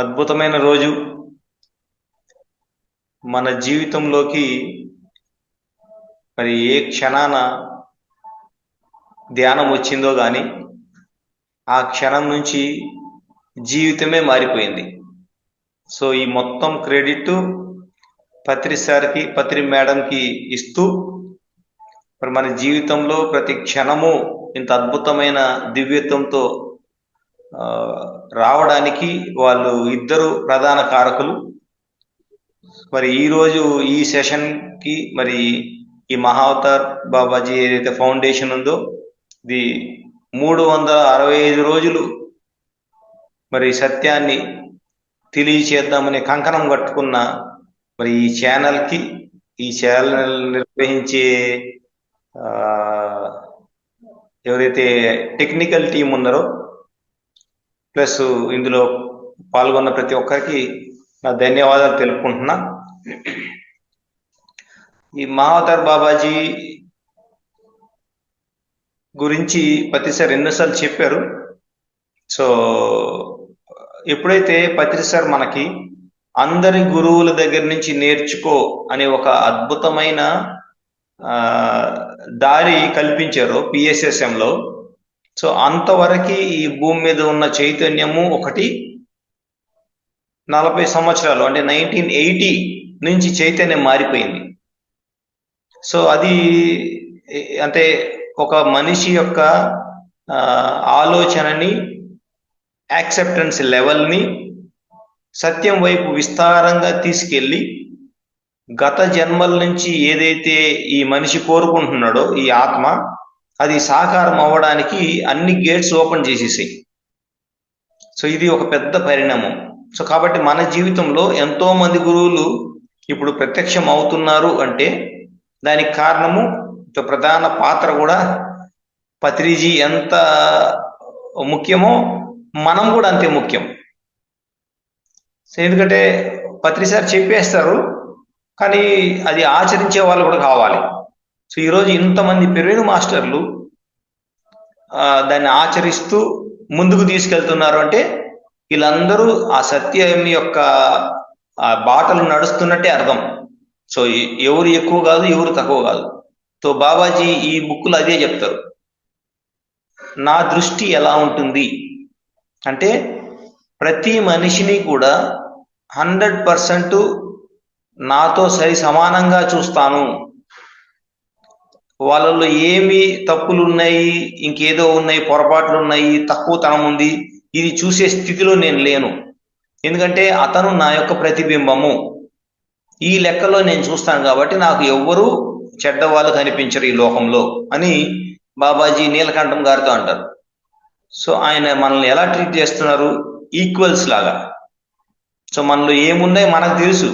అద్భుతమైన రోజు మన జీవితంలోకి మరి ఏ క్షణాన ధ్యానం వచ్చిందో గాని ఆ క్షణం నుంచి జీవితమే మారిపోయింది. సో ఈ మొత్తం క్రెడిట్ పత్రి సార్కి, పత్రి మేడంకి ఇస్తూ మరి మన జీవితంలో ప్రతి క్షణము ఇంత అద్భుతమైన దివ్యత్వంతో రావడానికి వాళ్ళు ఇద్దరు ప్రధాన కారకులు. మరి ఈరోజు ఈ సెషన్కి మరి ఈ మహావతార్ బాబాజీ ఏదైతే ఫౌండేషన్ ఉందో ఇది 365 రోజులు మరి సత్యాన్ని తెలియచేద్దామనే కంకణం కట్టుకున్న మరి ఈ ఛానల్కి, ఈ ఛానల్ నిర్వహించే ఎవరైతే టెక్నికల్ టీం ఉన్నారో ప్లస్ ఇందులో పాల్గొన్న ప్రతి ఒక్కరికి నా ధన్యవాదాలు తెలుపుకుంటున్నా. ఈ మహావతార్ బాబాజీ గురించి పత్రి సార్ ఎన్నోసార్లు చెప్పారు. సో ఎప్పుడైతే పత్రి సార్ మనకి అందరి గురువుల దగ్గర నుంచి నేర్చుకో అనే ఒక అద్భుతమైన దారి కల్పించారు పిఎస్ఎస్ఎంలో, సో అంతవరకు ఈ భూమి మీద ఉన్న చైతన్యము ఒకటి 40 సంవత్సరాలు అంటే 1980 నుంచి చైతన్యం మారిపోయింది. సో అది అంటే ఒక మనిషి యొక్క ఆలోచనని, యాక్సెప్టెన్స్ లెవెల్ని సత్యం వైపు విస్తారంగా తీసుకెళ్ళి గత జన్మల నుంచి ఏదైతే ఈ మనిషి కోరుకుంటున్నాడో ఈ ఆత్మ అది సాకారం అవ్వడానికి అన్ని గేట్స్ ఓపెన్ చేసేసాయి. సో ఇది ఒక పెద్ద పరిణామం. సో కాబట్టి మన జీవితంలో ఎంతో మంది గురువులు ఇప్పుడు ప్రత్యక్షం అవుతున్నారు అంటే దానికి కారణము ప్రధాన పాత్ర కూడా పత్రిజీ ఎంత ముఖ్యమో మనం కూడా అంతే ముఖ్యం. సో ఎందుకంటే పత్రి సార్ చెప్పేస్తారు కానీ అది ఆచరించే వాళ్ళు కూడా కావాలి. సో ఈరోజు ఇంతమంది పెరిగిన మాస్టర్లు దాన్ని ఆచరిస్తూ ముందుకు తీసుకెళ్తున్నారు అంటే వీళ్ళందరూ ఆ సత్యం యొక్క బాటలు నడుస్తున్నట్టే అర్థం. సో ఎవరు ఎక్కువ కాదు, ఎవరు తక్కువ కాదు. సో బాబాజీ ఈ బుక్లో అదే చెప్తారు. నా దృష్టి ఎలా ఉంటుంది అంటే ప్రతి మనిషిని కూడా 100% నాతో సరి సమానంగా చూస్తాను. వాళ్ళలో ఏమి తప్పులు ఉన్నాయి, ఇంకేదో ఉన్నాయి, పొరపాట్లు ఉన్నాయి, తక్కువతనం ఉంది, ఇది చూసే స్థితిలో నేను లేను. ఎందుకంటే అతను నా యొక్క ప్రతిబింబము. ఈ లెక్కలో నేను చూస్తాను కాబట్టి నాకు ఎవ్వరూ చెడ్డవాళ్ళు కనిపించరు ఈ లోకంలో అని బాబాజీ నీలకంఠం గారితో అంటారు. సో ఆయన మనల్ని ఎలా ట్రీట్ చేస్తున్నారు? ఈక్వల్స్ లాగా. సో మనలో ఏమున్నాయి మనకు తెలుసు,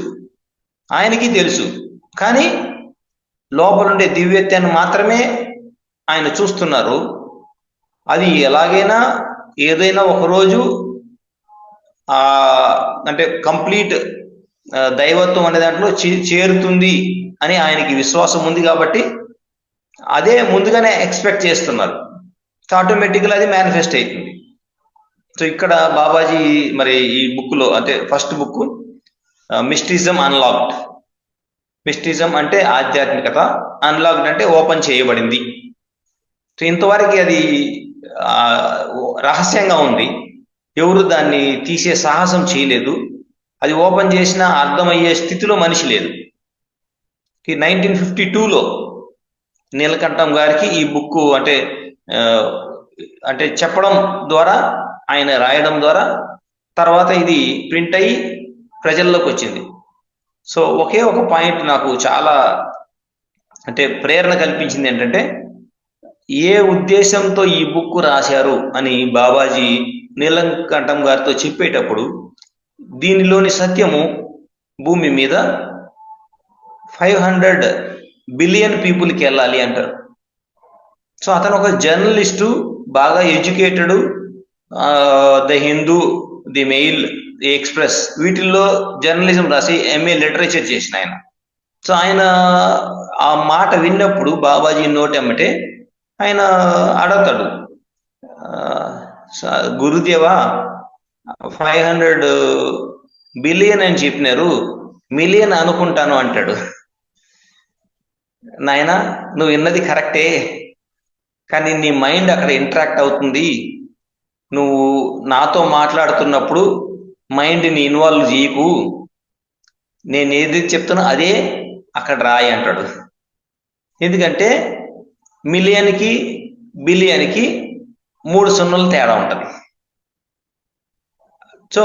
ఆయనకి తెలుసు, కానీ లోపలుండే దివ్యత్వాన్ని మాత్రమే ఆయన చూస్తున్నారు. అది ఎలాగైనా ఏదైనా ఒకరోజు అంటే కంప్లీట్ దైవత్వం అనే దాంట్లో చేరుతుంది అని ఆయనకి విశ్వాసం ఉంది కాబట్టి అదే ముందుగానే ఎక్స్పెక్ట్ చేస్తున్నారు. ఆటోమేటిక్గా అది మేనిఫెస్ట్ అవుతుంది. సో ఇక్కడ బాబాజీ మరి ఈ బుక్లో అంటే ఫస్ట్ బుక్ మిస్టిజం అన్లాక్డ్. మిస్టిజం అంటే ఆధ్యాత్మికత, అన్లాక్డ్ అంటే ఓపెన్ చేయబడింది. సో ఇంతవరకు అది రహస్యంగా ఉంది, ఎవరు దాన్ని తీసే సాహసం చేయలేదు. అది ఓపెన్ చేసినా అర్థమయ్యే స్థితిలో మనిషి లేదు. 1952లో నీలకంఠం గారికి ఈ బుక్ అంటే చెప్పడం ద్వారా, ఆయన రాయడం ద్వారా తర్వాత ఇది ప్రింట్ అయ్యి ప్రజల్లోకి వచ్చింది. సో ఒకే ఒక పాయింట్ నాకు చాలా అంటే ప్రేరణ కల్పించింది ఏంటంటే ఏ ఉద్దేశంతో ఈ బుక్ రాశారు అని బాబాజీ నీలకంఠం గారితో చెప్పేటప్పుడు దీనిలోని సత్యము భూమి మీద 500 బిలియన్ పీపుల్కి వెళ్ళాలి అంటారు. సో అతను ఒక జర్నలిస్టు, బాగా educated, the Hindu, the mail, the express వీటిల్లో జర్నలిజం రాసి ఎంఏ లిటరేచర్ చేసిన ఆయన. సో ఆయన ఆ మాట విన్నప్పుడు బాబాజీ నోటెమ్మటే ఆయన అడగతాడు, గురుదేవా 500 బిలియన్ అని చెప్పినారు, మిలియన్ అనుకుంటాను అంటాడు. నాయనా, నువ్వు విన్నది కరెక్టే, కానీ నీ మైండ్ అక్కడ ఇంటరాక్ట్ అవుతుంది. నువ్వు నాతో మాట్లాడుతున్నప్పుడు మైండ్ని ఇన్వాల్వ్ చేయకు, నేను ఏది చెప్తున్నా అదే అక్కడ రాయి అంటాడు. ఎందుకంటే మిలియన్కి బిలియన్కి 3 సున్నలు తేడా ఉంటుంది. సో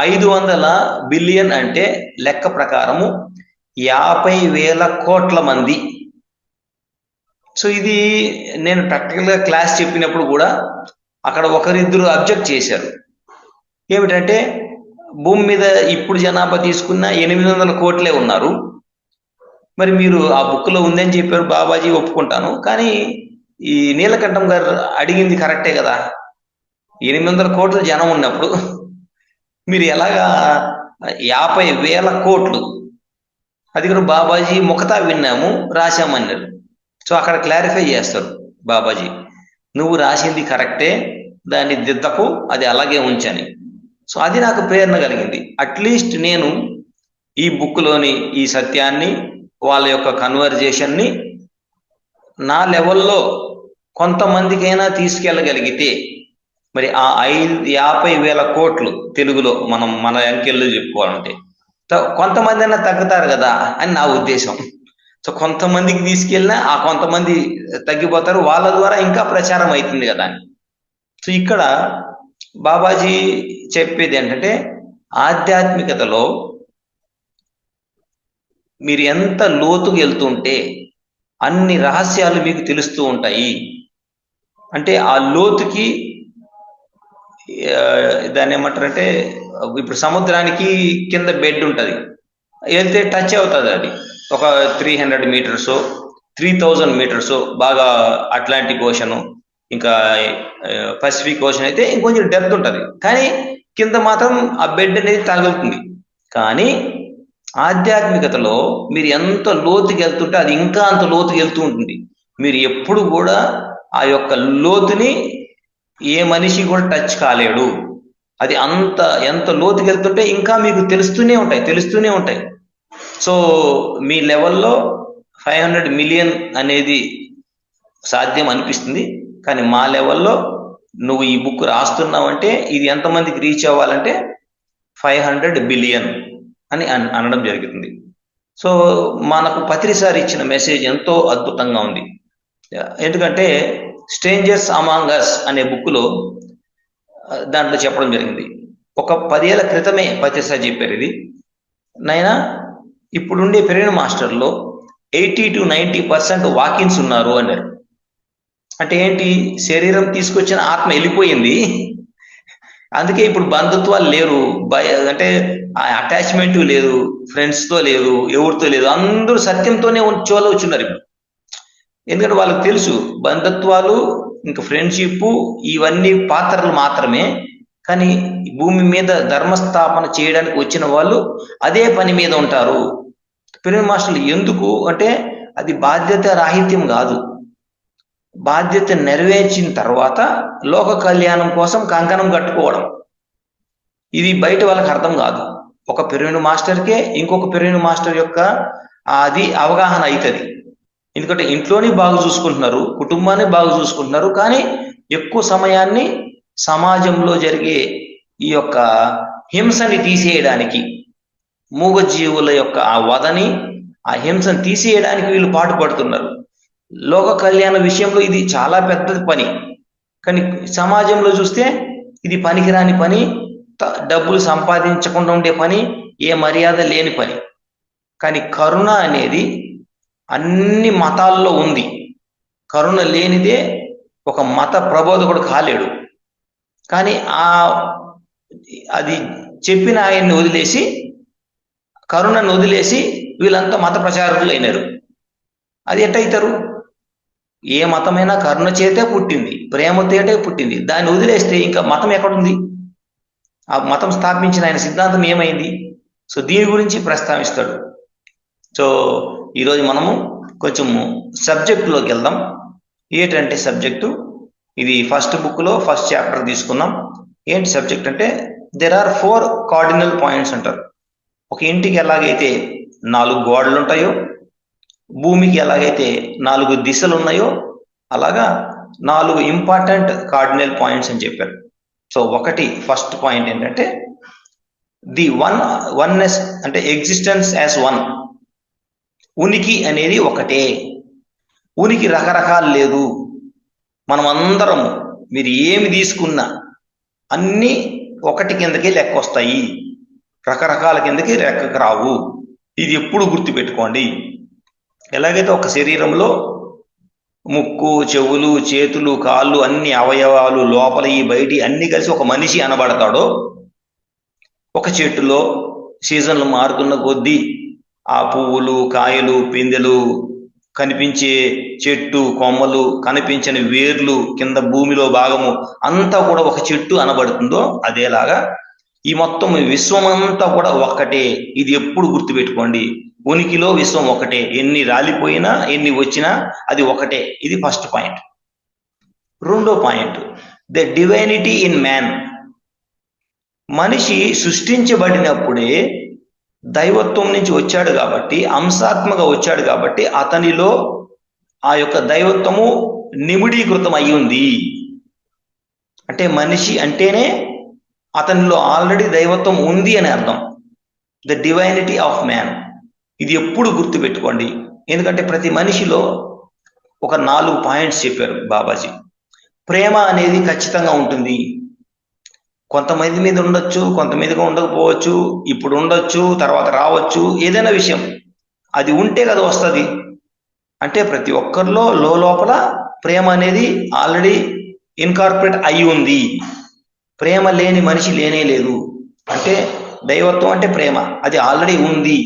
500 బిలియన్ అంటే లెక్క ప్రకారము 50,000 కోట్ల మంది. సో ఇది నేను ప్రాక్టికల్గా క్లాస్ చెప్పినప్పుడు కూడా అక్కడ ఒకరిద్దరు అబ్జెక్ట్ చేశారు. ఏమిటంటే భూమి మీద ఇప్పుడు జనాభా తీసుకున్న 800 కోట్లే ఉన్నారు. మరి మీరు ఆ బుక్లో ఉందని చెప్పారు బాబాజీ, ఒప్పుకుంటాను. కానీ ఈ నీలకంఠం గారు అడిగింది కరెక్టే కదా, 800 కోట్ల జనం ఉన్నప్పుడు మీరు ఎలాగా 50,000 కోట్లు, అది కూడా బాబాజీ ముఖతా విన్నాము రాశామన్నారు. సో అక్కడ క్లారిఫై చేస్తారు బాబాజీ, నువ్వు రాసింది కరెక్టే, దాన్ని దిద్దకు, అది అలాగే ఉంచని. సో అది నాకు ప్రేరణ కలిగింది. అట్లీస్ట్ నేను ఈ బుక్లోని ఈ సత్యాన్ని, వాళ్ళ యొక్క కన్వర్జేషన్ని నా లెవెల్లో కొంతమందికైనా తీసుకెళ్ళగలిగితే, మరి ఆ 50,000 కోట్లు తెలుగులో మనం మన అంకెల్లో చెప్పుకోవాలంటే కొంతమంది అయినా తగ్గుతారు కదా అని నా ఉద్దేశం. సో కొంతమందికి తీసుకెళ్ళినా ఆ కొంతమంది తగ్గిపోతారు, వాళ్ళ ద్వారా ఇంకా ప్రచారం అవుతుంది కదా అని. సో ఇక్కడ బాబాజీ చెప్పేది ఏంటంటే, ఆధ్యాత్మికతలో మీరు ఎంత లోతుకు వెళ్తుంటే అన్ని రహస్యాలు మీకు తెలుస్తూ ఉంటాయి. అంటే ఆ లోతుకి దాన్ని ఏమంటారంటే, ఇప్పుడు సముద్రానికి కింద బెడ్ ఉంటుంది, వెళ్తే టచ్ అవుతుంది. అది ఒక 300 మీటర్స్ 3000 మీటర్స్ బాగా అట్లాంటిక్ ఓషన్, ఇంకా పసిఫిక్ ఓషన్ అయితే ఇంకొంచెం డెప్త్ ఉంటుంది, కానీ కింద మాత్రం ఆ బెడ్ అనేది తగులుతుంది. కానీ ఆధ్యాత్మికతలో మీరు ఎంత లోతుకి వెళ్తుంటే అది ఇంకా అంత లోతుకి వెళ్తూ ఉంటుంది. మీరు ఎప్పుడు కూడా ఆ యొక్క లోతుని ఏ మనిషి కూడా టచ్ కాలేడు. అది ఎంత లోతుకి వెళ్తుంటే ఇంకా మీకు తెలుస్తూనే ఉంటాయి. సో మీ లెవెల్లో 500 మిలియన్ అనేది సాధ్యం అనిపిస్తుంది, కానీ మా లెవెల్లో నువ్వు ఈ బుక్ రాస్తున్నావంటే ఇది ఎంతమందికి రీచ్ అవ్వాలంటే 500 బిలియన్ అని అనడం జరుగుతుంది. సో మనకు పత్రిసారి ఇచ్చిన మెసేజ్ ఎంతో అద్భుతంగా ఉంది. ఎందుకంటే స్ట్రేంజర్స్ అమాంగ్ అస్ అనే బుక్లో దాంట్లో చెప్పడం జరిగింది. ఒక 10 ఏళ్ల క్రితమే పత్రిసారి చెప్పారు ఇది, నైనా ఇప్పుడుండే పెరిగిన మాస్టర్లో 80 to 90% వాకిన్స్ ఉన్నారు అన్నారు. అంటే ఏంటి, శరీరం తీసుకొచ్చిన ఆత్మ వెళ్ళిపోయింది, అందుకే ఇప్పుడు బంధుత్వాలు లేరు, అంటే అటాచ్మెంట్ లేదు, ఫ్రెండ్స్తో లేదు, ఎవరితో లేదు, అందరూ సత్యంతోనే వచ్చున్నారు ఇప్పుడు. ఎందుకంటే వాళ్ళకి తెలుసు బంధుత్వాలు ఇంకా ఫ్రెండ్షిప్ ఇవన్నీ పాత్రలు మాత్రమే, కానీ భూమి మీద ధర్మస్థాపన చేయడానికి వచ్చిన వాళ్ళు అదే పని మీద ఉంటారు. పెరిగిన మాస్టర్లు ఎందుకు అంటే అది బాధ్యత రాహిత్యం కాదు, బాధ్యత నెరవేర్చిన తర్వాత లోక కళ్యాణం కోసం కంకణం కట్టుకోవడం. ఇది బయట వాళ్ళకి అర్థం కాదు. ఒక పెరిగిన మాస్టర్కే ఇంకొక పెరిగిన మాస్టర్ యొక్క అది అవగాహన అవుతుంది. ఎందుకంటే ఇంట్లోని బాగా చూసుకుంటున్నారు, కుటుంబాన్ని బాగా చూసుకుంటున్నారు, కానీ ఎక్కువ సమయాన్ని సమాజంలో జరిగే ఈ యొక్క హింసని తీసేయడానికి, మూగజీవుల యొక్క ఆ వదని, ఆ హింసను తీసేయడానికి వీళ్ళు పాటుపడుతున్నారు. లోక కళ్యాణ విషయంలో ఇది చాలా పెద్ద పని, కానీ సమాజంలో చూస్తే ఇది పనికిరాని పని, డబ్బులు సంపాదించకుండా ఉండే పని, ఏ మర్యాద లేని పని. కానీ కరుణ అనేది అన్ని మతాల్లో ఉంది. కరుణ లేనిదే ఒక మత ప్రబోధకుడు కాలేడు. కానీ అది చెప్పిన ఆయన్ని వదిలేసి, కరుణను వదిలేసి వీళ్ళంతా మత ప్రచారకులు అయినారు. అది ఎట్టయితారు? ఏ మతమైనా కరుణ చేతే పుట్టింది, ప్రేమతోటే పుట్టింది. దాన్ని వదిలేస్తే ఇంకా మతం ఎక్కడుంది? ఆ మతం స్థాపించిన ఆయన సిద్ధాంతం ఏమైంది? సో దీని గురించి ప్రస్తావిస్తాడు. సో ఈరోజు మనము కొంచెము సబ్జెక్టులోకి వెళ్దాం. ఏంటంటే సబ్జెక్టు ఇది ఫస్ట్ బుక్లో ఫస్ట్ చాప్టర్ తీసుకున్నాం. ఏంటి సబ్జెక్ట్ అంటే దెర్ ఆర్ 4 కార్డినల్ పాయింట్స్ అంటారు. ఒక ఇంటికి ఎలాగైతే 4 గోడలు ఉంటాయో, భూమికి ఎలాగైతే 4 దిశలు ఉన్నాయో, అలాగా 4 ఇంపార్టెంట్ కార్డినల్ పాయింట్స్ అని చెప్పారు. సో ఒకటి ఫస్ట్ పాయింట్ ఏంటంటే ది వన్నెస్ అంటే ఎగ్జిస్టెన్స్ యాజ్ వన్. ఉనికి అనేది ఒకటే. ఉనికి రకరకాలు లేదు. మనం అందరము మీరు ఏమి తీసుకున్నా అన్నీ ఒకటి కిందకి లెక్క వస్తాయి, రకరకాల కిందకి లెక్కకు రావు. ఇది ఎప్పుడు గుర్తుపెట్టుకోండి. ఎలాగైతే ఒక శరీరంలో ముక్కు, చెవులు, చేతులు, కాళ్ళు, అన్ని అవయవాలు లోపల బయటి అన్ని కలిసి ఒక మనిషి అనబడతాడో, ఒక చెట్టులో సీజన్లు మారుతున్న కొద్దీ ఆ పువ్వులు, కాయలు, పిందెలు, కనిపించే చెట్టు కొమ్మలు, కనిపించని వేర్లు, కింద భూమిలో భాగము అంతా కూడా ఒక చెట్టు అనబడుతుందో, అదేలాగా ఈ మొత్తం విశ్వమంతా కూడా ఒక్కటే. ఇది ఎప్పుడు గుర్తుపెట్టుకోండి. ఉనికిలో విశ్వం ఒకటే. ఎన్ని రాలిపోయినా ఎన్ని వచ్చినా అది ఒకటే. ఇది ఫస్ట్ పాయింట్. రెండో point, the divinity in man. మనిషి సృష్టించబడినప్పుడే దైవత్వం నుంచి వచ్చాడు కాబట్టి, అంశాత్మక వచ్చాడు కాబట్టి అతనిలో ఆ యొక్క దైవత్వము నిమిడీకృతం అయి ఉంది. అంటే మనిషి అంటేనే అతనిలో ఆల్రెడీ దైవత్వం ఉంది అని అర్థం. The divinity of man. ఇది ఎప్పుడు గుర్తుపెట్టుకోండి. ఎందుకంటే ప్రతి మనిషిలో ఒక 4 పాయింట్స్ చెప్పారు బాబాజీ. ప్రేమ అనేది ఖచ్చితంగా ఉంటుంది. కొంతమంది మీద ఉండొచ్చు, కొంతమందిగా ఉండకపోవచ్చు, ఇప్పుడు ఉండొచ్చు, తర్వాత రావచ్చు, ఏదైనా విషయం అది ఉంటే కదా వస్తుంది. అంటే ప్రతి ఒక్కరిలో లోపల ప్రేమ అనేది ఆల్రెడీ ఇన్కార్పొరేట్ అయి ఉంది. ప్రేమ లేని మనిషి లేనే లేదు. అంటే దైవత్వం అంటే ప్రేమ, అది ఆల్రెడీ ఉంది.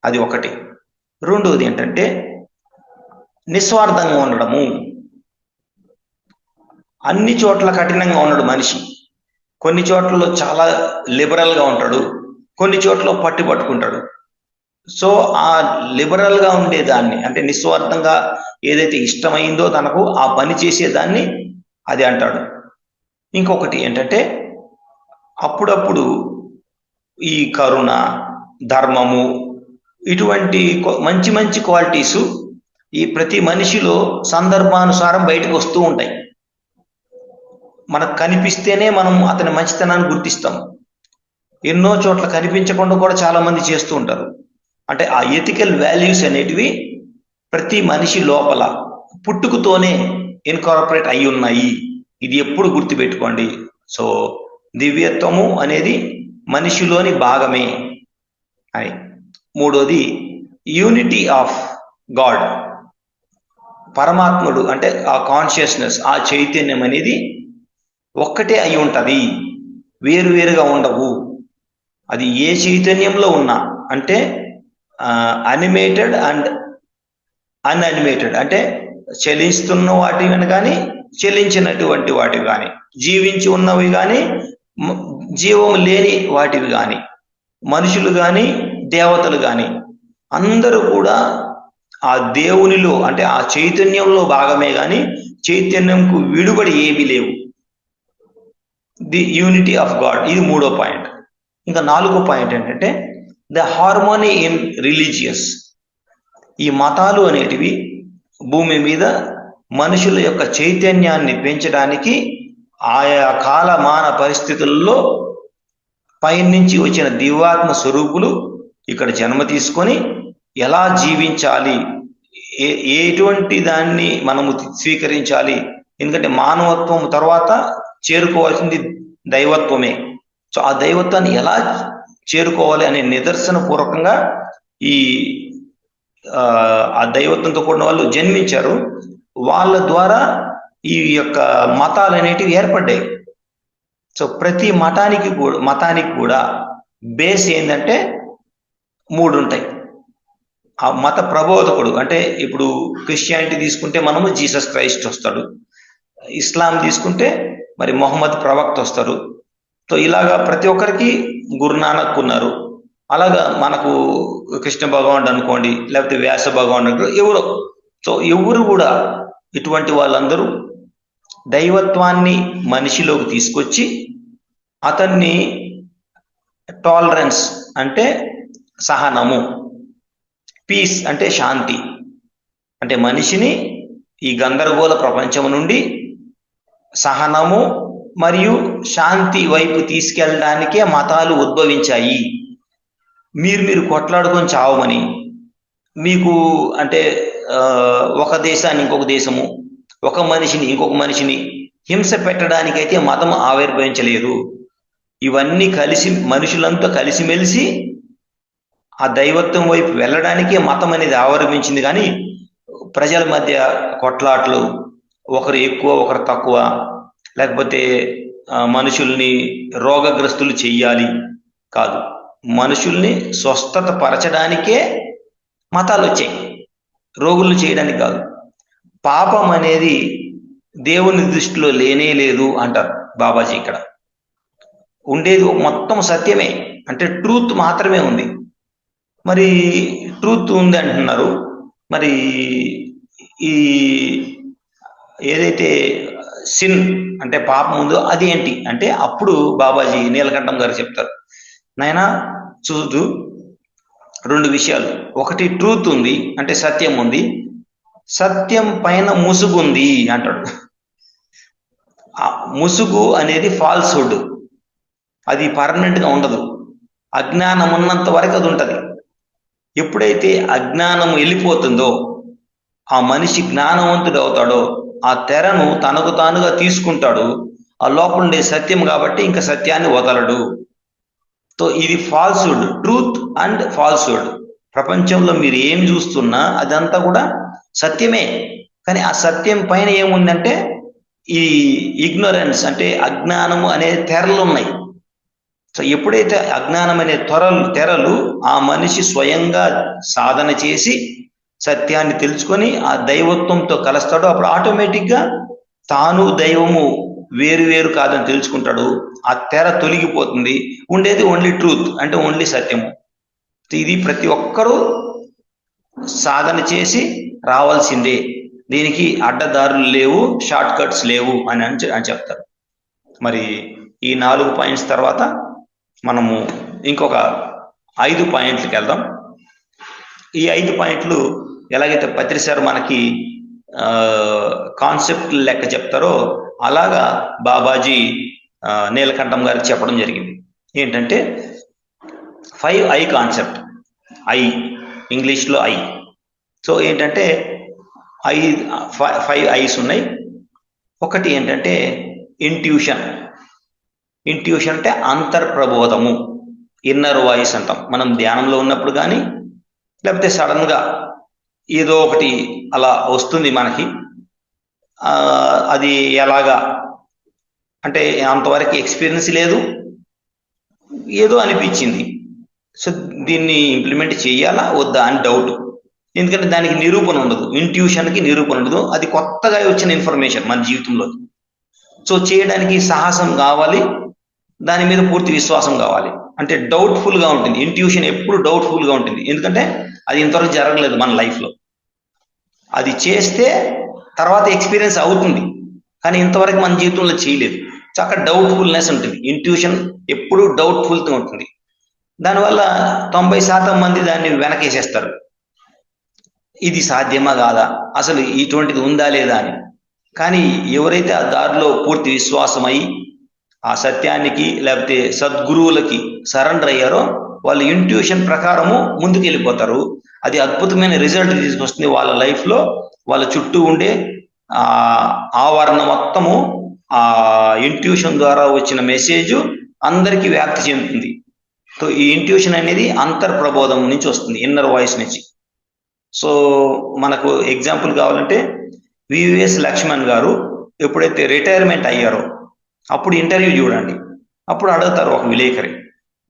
అది ఒకటి. రెండోది ఏంటంటే నిస్వార్థంగా ఉండడము. అన్ని చోట్ల కఠినంగా ఉన్నాడు మనిషి. కొన్ని చోట్లలో చాలా లిబరల్గా ఉంటాడు, కొన్ని చోట్ల పట్టుకుంటాడు. సో ఆ లిబరల్గా ఉండేదాన్ని అంటే నిస్వార్థంగా ఏదైతే ఇష్టమైందో తనకు ఆ పని చేసేదాన్ని అది అంటాడు. ఇంకొకటి ఏంటంటే అప్పుడప్పుడు ఈ కరుణ, ధర్మము, ఇటువంటి మంచి మంచి క్వాలిటీసు ఈ ప్రతి మనిషిలో సందర్భానుసారం బయటకు వస్తూ ఉంటాయి. మనకు కనిపిస్తేనే మనం అతని మంచితనాన్ని గుర్తిస్తాం. ఎన్నో చోట్ల కనిపించకుండా కూడా చాలా మంది చేస్తూ ఉంటారు. అంటే ఆ ఎథికల్ వాల్యూస్ అనేటివి ప్రతి మనిషి లోపల పుట్టుకతోనే ఇన్కార్పొరేట్ అయి ఉన్నాయి. ఇది ఎప్పుడు గుర్తుపెట్టుకోండి. సో దివ్యత్వము అనేది మనిషిలోని భాగమే అని. మూడోది యూనిటీ ఆఫ్ గాడ్. పరమాత్ముడు అంటే ఆ కాన్షియస్నెస్, ఆ చైతన్యం అనేది ఒక్కటే అయి ఉంటది, వేరువేరుగా ఉండవు. అది ఏ చైతన్యంలో ఉన్నా అంటే అనిమేటెడ్ అండ్ అన్అనిమేటెడ్ అంటే చలిస్తున్న వాటిని కానీ చెల్లించినటువంటి వాటివి కానీ, జీవించి ఉన్నవి కానీ జీవం లేని వాటివి కానీ, మనుషులు కానీ దేవతలు కానీ అందరూ కూడా ఆ దేవునిలో అంటే ఆ చైతన్యంలో భాగమే కానీ చైతన్యంకు విడుబడి ఏమీ లేవు. The unity of God. ఇది మూడో పాయింట్. ఇంకా నాలుగో పాయింట్ ఏంటంటే ద హార్మోనీ ఇన్ రిలీజియస్. ఈ మతాలు అనేటివి భూమి మీద మనుషుల యొక్క చైతన్యాన్ని పెంచడానికి ఆయా కాలమాన పరిస్థితుల్లో పైనుంచి వచ్చిన దివ్యాత్మ స్వరూపులు ఇక్కడ జన్మ తీసుకొని ఎలా జీవించాలి, ఎటువంటి దాన్ని మనము స్వీకరించాలి. ఎందుకంటే మానవత్వం తర్వాత చేరుకోవాల్సింది దైవత్వమే. సో ఆ దైవత్వాన్ని ఎలా చేరుకోవాలి అనే నిదర్శన పూర్వకంగా ఆ దైవత్వంతో కూడిన వాళ్ళు జన్మించారు. వాళ్ళ ద్వారా ఈ యొక్క మతాలు అనేటివి ఏర్పడ్డాయి. సో ప్రతి మతానికి కూడా బేస్ ఏంటంటే 3 ఉంటాయి. ఆ మత ప్రబోధకుడు అంటే ఇప్పుడు క్రిస్టియానిటీ తీసుకుంటే మనము జీసస్ క్రైస్ట్ వస్తాడు, ఇస్లాం తీసుకుంటే మరి మొహమ్మద్ ప్రవక్త వస్తారు. సో ఇలాగా ప్రతి ఒక్కరికి గురునానక్ ఉన్నారు. అలాగా మనకు కృష్ణ భగవానుడు అనుకోండి, లేకపోతే వ్యాస భగవానుడు, ఎవరో. సో ఎవరు కూడా ఇటువంటి వాళ్ళందరూ దైవత్వాన్ని మనిషిలోకి తీసుకొచ్చి అతన్ని టాలరెన్స్ అంటే సహనము, పీస్ అంటే శాంతి, అంటే మనిషిని ఈ గందరగోళ ప్రపంచం నుండి సహనము మరియు శాంతి వైపు తీసుకెళ్ళడానికే మతాలు ఉద్భవించాయి. మీరు కొట్లాడుకొని చావమని, మీకు అంటే ఒక దేశాన్ని ఇంకొక దేశము, ఒక మనిషిని ఇంకొక మనిషిని హింస పెట్టడానికైతే మతం ఆవిర్భవించలేదు. ఇవన్నీ కలిసి మనుషులంతా కలిసిమెలిసి ఆ దైవత్వం వైపు వెళ్ళడానికే మతం అనేది ఆవిర్భవించింది. కానీ ప్రజల మధ్య కొట్లాట్లు, ఒకరు ఎక్కువ ఒకరు తక్కువ, లేకపోతే మనుషుల్ని రోగగ్రస్తులు చెయ్యాలి కాదు, మనుషుల్ని స్వస్థత పరచడానికే మతాలు వచ్చాయి, రోగులు చేయడానికి కాదు. పాపం అనేది దేవుని దృష్టిలో లేనే లేదు అంటారు బాబాజీ. ఇక్కడ ఉండేది మొత్తం సత్యమే, అంటే ట్రూత్ మాత్రమే ఉంది. మరి ట్రూత్ ఉంది అంటున్నారు, మరి ఈ ఏదైతే సిన్ అంటే పాపం ఉందో అది ఏంటి అంటే, అప్పుడు బాబాజీ నీలకంఠం గారు చెప్తారు, నాయనా చూడు రెండు విషయాలు, ఒకటి ట్రూత్ ఉంది అంటే సత్యం ఉంది, సత్యం పైన ముసుగు ఉంది అంటాడు. ఆ ముసుగు అనేది ఫాల్స్హుడ్, అది పర్మనెంట్ గా ఉండదు, అజ్ఞానం ఉన్నంత వరకు అది ఉంటది. ఎప్పుడైతే అజ్ఞానం వెళ్ళిపోతుందో ఆ మనిషి జ్ఞానవంతుడు అవుతాడో ఆ తెరను తనకు తానుగా తీసుకుంటాడు, ఆ లోపల ఉండే సత్యం కాబట్టి ఇంకా సత్యాన్ని వదలడు. సో ఇది ఫాల్స్హుడ్, ట్రూత్ అండ్ ఫాల్స్హుడ్. ప్రపంచంలో మీరు ఏం చూస్తున్నా అదంతా కూడా సత్యమే, కానీ ఆ సత్యం పైన ఏముందంటే ఈ ఇగ్నోరెన్స్ అంటే అజ్ఞానము అనే తెరలు ఉన్నాయి. సో ఎప్పుడైతే అజ్ఞానం అనే తెరలు ఆ మనిషి స్వయంగా సాధన చేసి సత్యాన్ని తెలుసుకొని ఆ దైవత్వంతో కలుస్తాడో అప్పుడు ఆటోమేటిక్గా తాను దైవము వేరు వేరు కాదని తెలుసుకుంటాడు, ఆ తెర తొలగిపోతుంది, ఉండేది ఓన్లీ ట్రూత్ అంటే ఓన్లీ సత్యము. ఇది ప్రతి ఒక్కరూ సాధన చేసి రావాల్సిందే, దీనికి అడ్డదారులు లేవు, షార్ట్ కట్స్ లేవు అని చెప్తారు. మరి ఈ 4 పాయింట్స్ తర్వాత మనము ఇంకొక 5 పాయింట్లకి వెళ్దాం. ఈ 5 పాయింట్లు ఎలాగైతే పత్రి సార్ మనకి కాన్సెప్ట్ లెక్క చెప్తారో అలాగా బాబాజీ నీలకంఠం గారికి చెప్పడం జరిగింది. ఏంటంటే 5I కాన్సెప్ట్, ఐ ఇంగ్లీష్లో ఐ. సో ఏంటంటే 5 ఐస్ ఉన్నాయి. ఒకటి ఏంటంటే ఇంట్యూషన్. ఇంట్యూషన్ అంటే అంతర్ప్రబోధము, ఇన్నర్ వాయిస్ అంటాం. మనం ధ్యానంలో ఉన్నప్పుడు కానీ లేకపోతే సడన్గా ఏదో ఒకటి అలా వస్తుంది మనకి, అది ఎలాగా అంటే అంతవరకు ఎక్స్పీరియన్స్ లేదు, ఏదో అనిపించింది, సో దీన్ని ఇంప్లిమెంట్ చేయాలా వద్దా అని డౌట్. ఎందుకంటే దానికి నిరూపణ ఉండదు, ఇంట్యూషన్కి నిరూపణ ఉండదు, అది కొత్తగా వచ్చిన ఇన్ఫర్మేషన్ మన జీవితంలో. సో చేయడానికి సాహసం కావాలి, దాని మీద పూర్తి విశ్వాసం కావాలి. అంటే డౌట్ఫుల్గా ఉంటుంది, ఇంట్యూషన్ ఎప్పుడు డౌట్ఫుల్గా ఉంటుంది, ఎందుకంటే అది ఇంతవరకు జరగలేదు మన లైఫ్లో. అది చేస్తే తర్వాత ఎక్స్పీరియన్స్ అవుతుంది, కానీ ఇంతవరకు మన జీవితంలో చేయలేదు. సో అక్కడ డౌట్ఫుల్నెస్ ఉంటుంది, ఇంట్యూషన్ ఎప్పుడు డౌట్ఫుల్గా ఉంటుంది. దానివల్ల 90% మంది దాన్ని వెనకేసేస్తారు, ఇది సాధ్యమా కాదా, అసలు ఇటువంటిది ఉందా లేదా అని. కానీ ఎవరైతే ఆ దారిలో పూర్తి విశ్వాసమై ఆ సత్యానికి లేకపోతే సద్గురువులకి సరెండర్ అయ్యారో వాళ్ళు ఇంట్యూషన్ ప్రకారము ముందుకు వెళ్ళిపోతారు. అది అద్భుతమైన రిజల్ట్ తీసుకొస్తుంది వాళ్ళ లైఫ్లో. వాళ్ళ చుట్టూ ఉండే ఆవరణ మొత్తము ఆ ఇంట్యూషన్ ద్వారా వచ్చిన మెసేజ్ అందరికీ వ్యాప్తి చెందుతుంది. సో ఈ ఇంట్యూషన్ అనేది అంతర్ప్రబోధం నుంచి వస్తుంది, ఇన్నర్ వాయిస్ నుంచి. సో మనకు ఎగ్జాంపుల్ కావాలంటే వివిఎస్ లక్ష్మణ్ గారు ఎప్పుడైతే రిటైర్మెంట్ అయ్యారో అప్పుడు ఇంటర్వ్యూ చూడండి. అప్పుడు అడుగుతారు ఒక విలేకరి,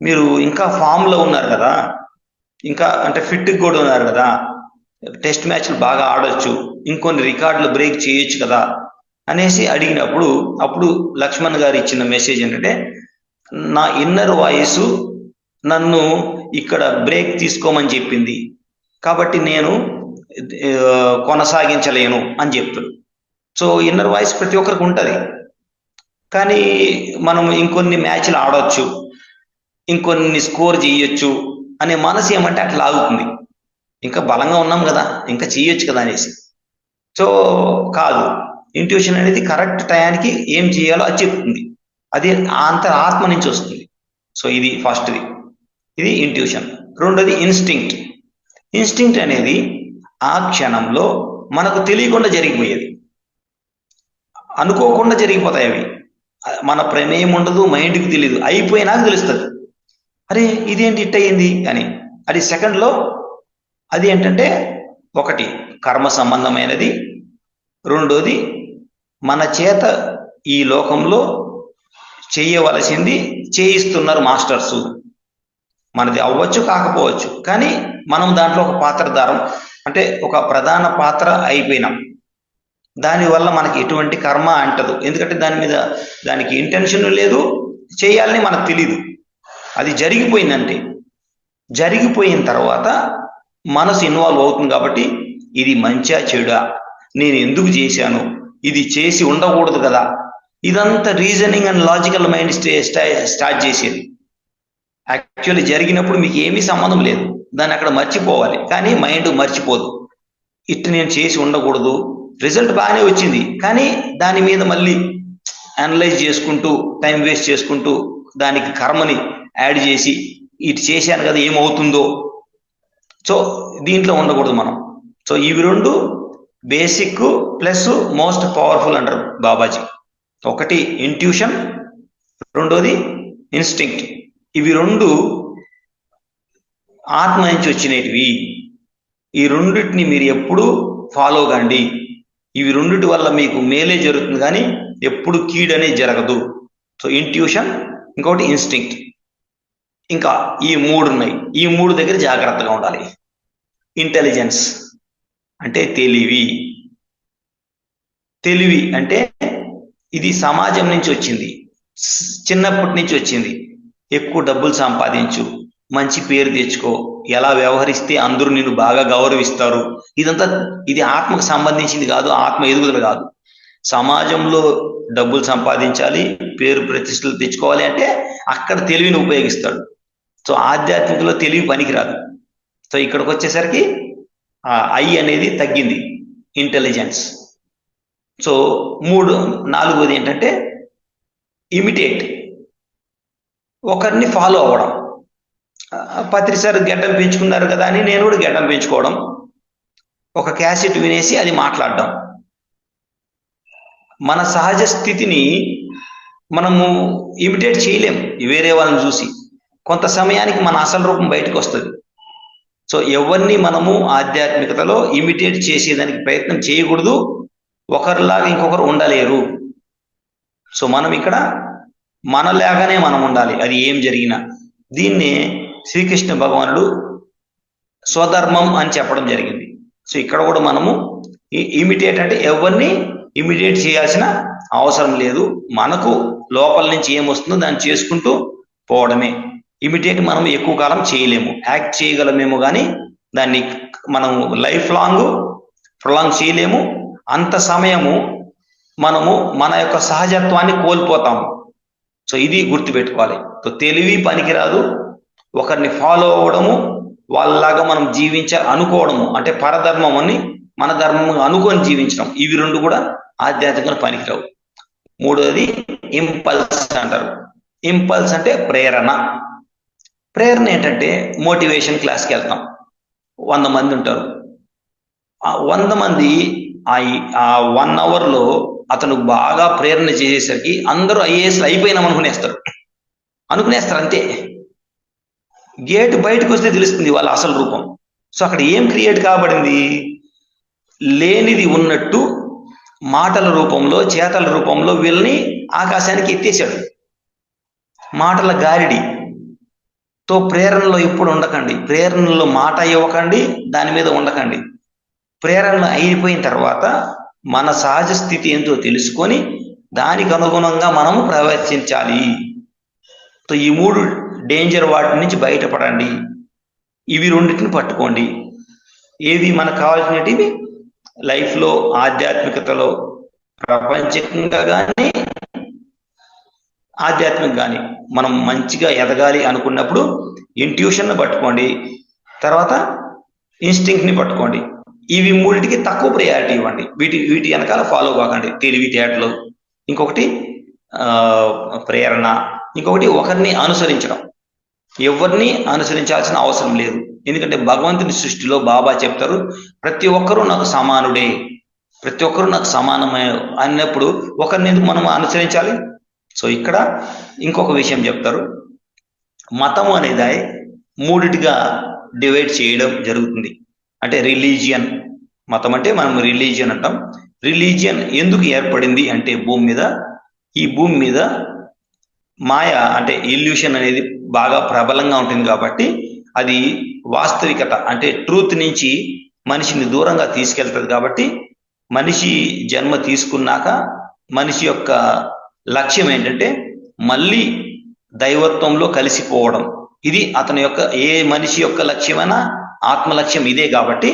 మీరు ఇంకా ఫామ్లో ఉన్నారు కదా, ఇంకా అంటే ఫిట్ కూడా ఉన్నారు కదా, టెస్ట్ మ్యాచ్లు బాగా ఆడొచ్చు, ఇంకొన్ని రికార్డులు బ్రేక్ చేయొచ్చు కదా అనేసి అడిగినప్పుడు అప్పుడు లక్ష్మణ్ గారు ఇచ్చిన మెసేజ్ ఏంటంటే, నా ఇన్నర్ వాయిస్ నన్ను ఇక్కడ బ్రేక్ తీసుకోమని చెప్పింది కాబట్టి నేను కొనసాగించలేను అని చెప్తాడు. సో ఇన్నర్ వాయిస్ ప్రతి ఒక్కరికి ఉంటుంది. కానీ మనం ఇంకొన్ని మ్యాచ్లు ఆడొచ్చు, ఇంకొన్ని స్కోర్ చేయొచ్చు అనే మనసు ఏమంటే అట్లా ఆగుతుంది. ఇంకా బలంగా ఉన్నాం కదా, ఇంకా చేయొచ్చు కదా అనేసి. సో కాదు, ఇంట్యూషన్ అనేది కరెక్ట్ టయానికి ఏం చేయాలో అది చెప్తుంది. అది ఆత్మ నుంచి వస్తుంది. సో ఇది ఫస్ట్ది, ఇది ఇంట్యూషన్. రెండోది ఇన్స్టింక్ట్. ఇన్స్టింక్ట్ అనేది ఆ క్షణంలో మనకు తెలియకుండా జరిగిపోయేది, అనుకోకుండా జరిగిపోతాయి అవి. మన ప్రమేయం ఉండదు, మైండ్కి తెలియదు, అయిపోయినాక తెలుస్తుంది అరే ఇదేంటి ఇట్ అయ్యింది అని. అది సెకండ్లో. అది ఏంటంటే ఒకటి కర్మ సంబంధమైనది, రెండోది మన చేత ఈ లోకంలో చేయవలసింది చేయిస్తున్నారు మాస్టర్సు. మనది అవ్వచ్చు కాకపోవచ్చు, కానీ మనం దాంట్లో ఒక పాత్రధారం, అంటే ఒక ప్రధాన పాత్ర అయిపోయినాం. దానివల్ల మనకి ఎటువంటి కర్మ అంటదు, ఎందుకంటే దానికి ఇంటెన్షన్ లేదు, చేయాలని మనకు తెలీదు. అది జరిగిపోయిందంటే, జరిగిపోయిన తర్వాత మనసు ఇన్వాల్వ్ అవుతుంది. కాబట్టి ఇది మంచిగా చెడా, నేను ఎందుకు చేశాను, ఇది చేసి ఉండకూడదు కదా, ఇదంతా reasoning and logical mind start చేసేది. యాక్చువల్లీ జరిగినప్పుడు మీకు ఏమీ సంబంధం లేదు, దాన్ని అక్కడ మర్చిపోవాలి. కానీ మైండ్ మర్చిపోదు, ఇట్టు నేను చేసి ఉండకూడదు, రిజల్ట్ బాగానే వచ్చింది, కానీ దాని మీద మళ్ళీ అనలైజ్ చేసుకుంటూ టైం వేస్ట్ చేసుకుంటూ దానికి కర్మని యాడ్ చేసి ఇటు చేశాను కదా ఏమవుతుందో. సో దీంట్లో ఉండకూడదు మనం. సో ఇవి రెండు బేసిక్ ప్లస్ మోస్ట్ పవర్ఫుల్ అంటారు బాబాజీ. ఒకటి ఇంట్యూషన్, రెండోది ఇన్స్టింక్ట్. ఇవి రెండు ఆత్మ నుంచి వచ్చినవి. ఈ రెండింటిని మీరు ఎప్పుడు ఫాలో కండి. ఇవి రెండిటి వల్ల మీకు మేలే జరుగుతుంది, కానీ ఎప్పుడు కీడనే జరగదు. సో ఇంట్యూషన్, ఇంకొకటి ఇన్స్టింక్ట్, ఇంకా ఈ మూడు ఉన్నాయి. ఈ మూడు దగ్గర జాగ్రత్తగా ఉండాలి. ఇంటెలిజెన్స్ అంటే తెలివి. తెలివి అంటే ఇది సమాజం నుంచి వచ్చింది, చిన్నప్పటి నుంచి వచ్చింది. ఎక్కువ డబ్బులు సంపాదించు, మంచి పేరు తెచ్చుకో, ఎలా వ్యవహరిస్తే అందరూ నిన్ను బాగా గౌరవిస్తారు. ఇది ఆత్మకు సంబంధించింది కాదు, ఆత్మ ఎదుగుదల కాదు. సమాజంలో డబ్బులు సంపాదించాలి, పేరు ప్రతిష్టలు తెచ్చుకోవాలి అంటే అక్కడ తెలివిని ఉపయోగిస్తాడు. సో ఆధ్యాత్మికలో తెలివి పనికిరాదు. సో ఇక్కడికి వచ్చేసరికి ఐ అనేది తగ్గింది, ఇంటెలిజెన్స్. సో నాలుగోది ఏంటంటే ఇమిటేట్, ఒకరిని ఫాలో అవ్వడం. పత్రిసారి గడ్డం పెంచుకున్నారు కదా అని నేను కూడా గడ్డం పెంచుకోవడం, ఒక క్యాసెట్ వినేసి అది మాట్లాడడం. మన సహజ స్థితిని మనము ఇమిటేట్ చేయలేం వేరే వాళ్ళని చూసి. కొంత సమయానికి మన అసలు రూపం బయటకు వస్తుంది. సో ఎవరిని మనము ఆధ్యాత్మికతలో ఇమిటేట్ చేసేదానికి ప్రయత్నం చేయకూడదు. ఒకరిలాగా ఇంకొకరు ఉండలేరు. సో మనం ఇక్కడ మనలాగానే మనం ఉండాలి, అది ఏం జరిగినా. దీన్నే శ్రీకృష్ణ భగవానుడు స్వధర్మం అని చెప్పడం జరిగింది. సో ఇక్కడ కూడా మనము ఇమిటేట్ అంటే ఎవరిని ఇమిటేట్ చేయాల్సిన అవసరం లేదు. మనకు లోపల నుంచి ఏమొస్తుందో దాన్ని చేసుకుంటూ పోవడమే. ఇమిటేట్ మనం ఎక్కువ కాలం చేయలేము, యాక్ట్ చేయగలమేమో, కానీ దాన్ని మనం లైఫ్ ప్రొలాంగ్ చేయలేము. అంత సమయము మనము మన యొక్క సహజత్వాన్ని కోల్పోతాము. సో ఇది గుర్తుపెట్టుకోవాలి. సో తెలివి పనికిరాదు, ఒకరిని ఫాలో అవ్వడము, వాళ్ళలాగా మనం అనుకోవడము, అంటే పరధర్మం అని మన ధర్మం అనుకొని జీవించడం, ఇవి రెండు కూడా ఆధ్యాత్మికంగా పనికిరావు. మూడోది ఇంపల్స్ అంటారు. ఇంపల్స్ అంటే ప్రేరణ. ప్రేరణ ఏంటంటే మోటివేషన్ క్లాస్కి వెళ్తాం, 100 మంది ఉంటారు. ఆ 100 మంది ఆ 1 అవర్లో అతను బాగా ప్రేరణ చేసేసరికి అందరూ ఐఏఎస్లు అయిపోయినాం అనుకునేస్తారు అంతే. గేట్ బయటకు వస్తే తెలుస్తుంది వాళ్ళ అసలు రూపం. సో అక్కడ ఏం క్రియేట్ కాబడింది? లేనిది ఉన్నట్టు మాటల రూపంలో, చేతల రూపంలో వీళ్ళని ఆకాశానికి ఎత్తేసాడు. మాటల గారిడి. తో ప్రేరణలో ఎప్పుడు ఉండకండి, ప్రేరణలో మాట ఇవ్వకండి, దాని మీద ఉండకండి. ప్రేరణలు అయిపోయిన తర్వాత మన సహజ స్థితి ఏంటో తెలుసుకొని దానికి అనుగుణంగా మనము ప్రవర్తించాలి. సో ఈ 3 డేంజర్ వాటి నుంచి బయటపడండి. ఇవి రెండింటిని పట్టుకోండి. ఏవి మనకు కావాల్సినవి లైఫ్లో, ఆధ్యాత్మికతలో, ప్రపంచంగా కానీ ఆధ్యాత్మిక కానీ మనం మంచిగా ఎదగాలి అనుకున్నప్పుడు ఇంట్యూషన్ని పట్టుకోండి, తర్వాత ఇన్స్టింక్ట్ని పట్టుకోండి. ఇవి మూడింటికి తక్కువ ప్రయారిటీ ఇవ్వండి. వీటి వెనకాల ఫాలో కాకండి. తెలివితేటలు, ఇంకొకటి ప్రేరణ, ఇంకొకటి ఒకరిని అనుసరించడం. ఎవరిని అనుసరించాల్సిన అవసరం లేదు. ఎందుకంటే భగవంతుని సృష్టిలో బాబా చెప్తారు, ప్రతి ఒక్కరూ నాకు సమానుడే, ప్రతి ఒక్కరూ నాకు సమానమే అన్నప్పుడు ఒకరిని ఎందుకు మనం అనుసరించాలి? సో ఇక్కడ ఇంకొక విషయం చెప్తారు, మతం అనేది మూడిటిగా డివైడ్ చేయడం జరుగుతుంది. అంటే రిలీజియన్, మతం అంటే మనం రిలీజియన్ అంటాం. రిలీజియన్ ఎందుకు ఏర్పడింది అంటే ఈ భూమి మీద మాయ అంటే ఇల్యూషన్ అనేది బాగా ప్రబలంగా ఉంటుంది కాబట్టి అది వాస్తవికత అంటే ట్రూత్ నుంచి మనిషిని దూరంగా తీసుకెళ్తుంది. కాబట్టి మనిషి జన్మ తీసుకున్నాక మనిషి యొక్క లక్ష్యం ఏంటంటే మళ్ళీ దైవత్వంలో కలిసిపోవడం. ఇది అతని యొక్క ఏ మనిషి యొక్క లక్ష్యమైనా ఆత్మ లక్ష్యం ఇదే. కాబట్టి